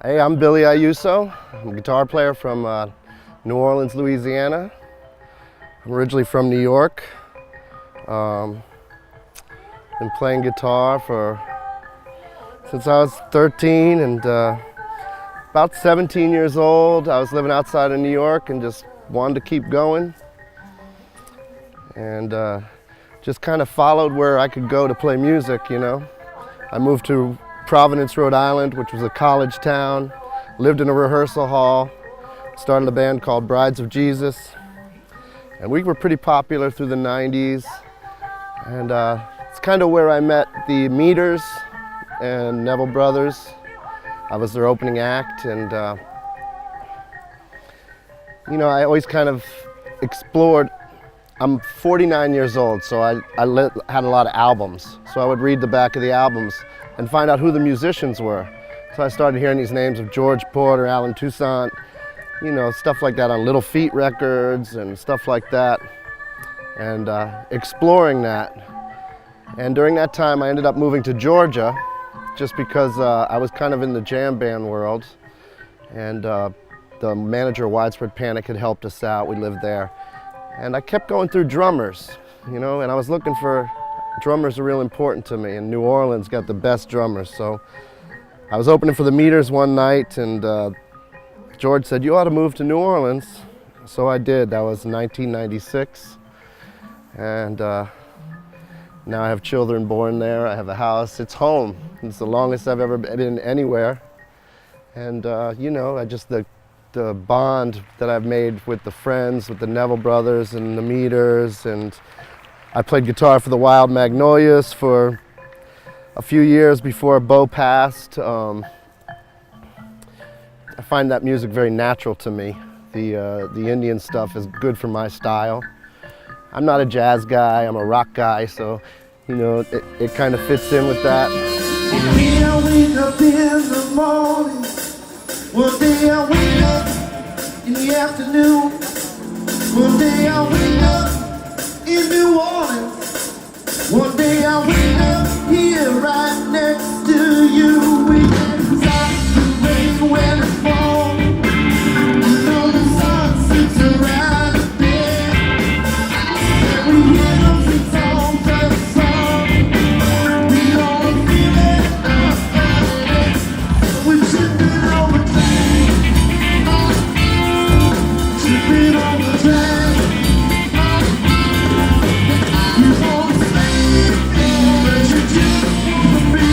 Hey, I'm Billy IUSO. I'm a guitar player from New Orleans, Louisiana. I'm originally from New York. Been playing guitar since I was 13 and about 17 years old. I was living outside of New York and just wanted to keep going. And just kind of followed where I could go to play music, you know. I moved to Providence, Rhode Island, which was a college town, lived in a rehearsal hall, started a band called Brides of Jesus, and we were pretty popular through the 90s, and it's kind of where I met the Meters and Neville Brothers. I was their opening act, and you know, I always kind of explored. I'm 49 years old, so I had a lot of albums, so I would read the back of the albums and find out who the musicians were. So I started hearing these names of George Porter, Alan Toussaint, you know, stuff like that on Little Feat records and stuff like that, and exploring that. And during that time I ended up moving to Georgia just because I was kind of in the jam band world, and the manager of Widespread Panic had helped us out. We lived there. And I kept going through drummers, you know, and I was looking for drummers are real important to me, and New Orleans got the best drummers. So I was opening for the Meters one night, and George said, "You ought to move to New Orleans." So I did. That was 1996. And now I have children born there. I have a house. It's home. It's the longest I've ever been anywhere. And you know, the bond that I've made with the friends, with the Neville Brothers and the Meters, and I played guitar for the Wild Magnolias for a few years before Bo passed. I find that music very natural to me. The Indian stuff is good for my style. I'm not a jazz guy, I'm a rock guy, so you know, it kind of fits in with that. One day I wake up in the morning, one day I wake up in the afternoon, one day I wake up in New Orleans, one day I wake up here right next to you. We can stop the rain when it falls, you know the sun sits around the bed, and we hear those songs of song, we don't feel it, we're tripping over time. Tripping on the track, you won't sleep, but you just wanna be.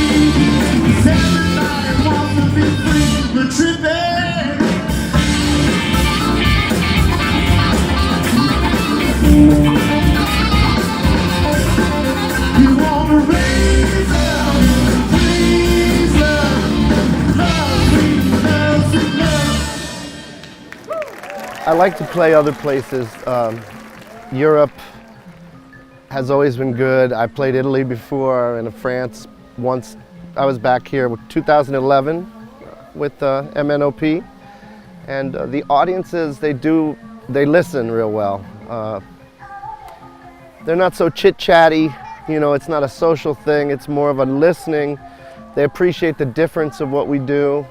'Cause everybody wants to be free, but tripping. You wanna raise up, please up, love, sweet love. I like to play other places. Europe has always been good. I played Italy before and France once. I was back here with 2011 with MNOP, and the audiences, they listen real well. They're not so chit-chatty, you know, it's not a social thing, it's more of a listening. They appreciate the difference of what we do,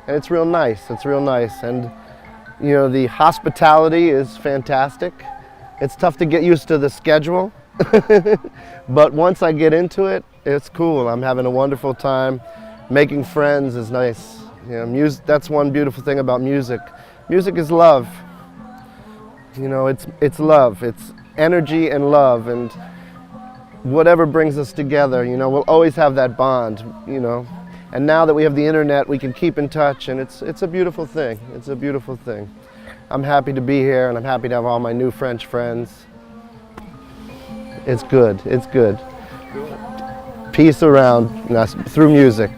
and it's real nice, and you know, the hospitality is fantastic. It's tough to get used to the schedule, but once I get into it, it's cool. I'm having a wonderful time. Making friends is nice. You know, that's one beautiful thing about music. Music is love. You know, it's love. It's energy and love, and whatever brings us together, you know, we'll always have that bond, you know. And now that we have the internet, we can keep in touch, and it's a beautiful thing. It's a beautiful thing. I'm happy to be here, and I'm happy to have all my new French friends. It's good. It's good. Peace around us through music.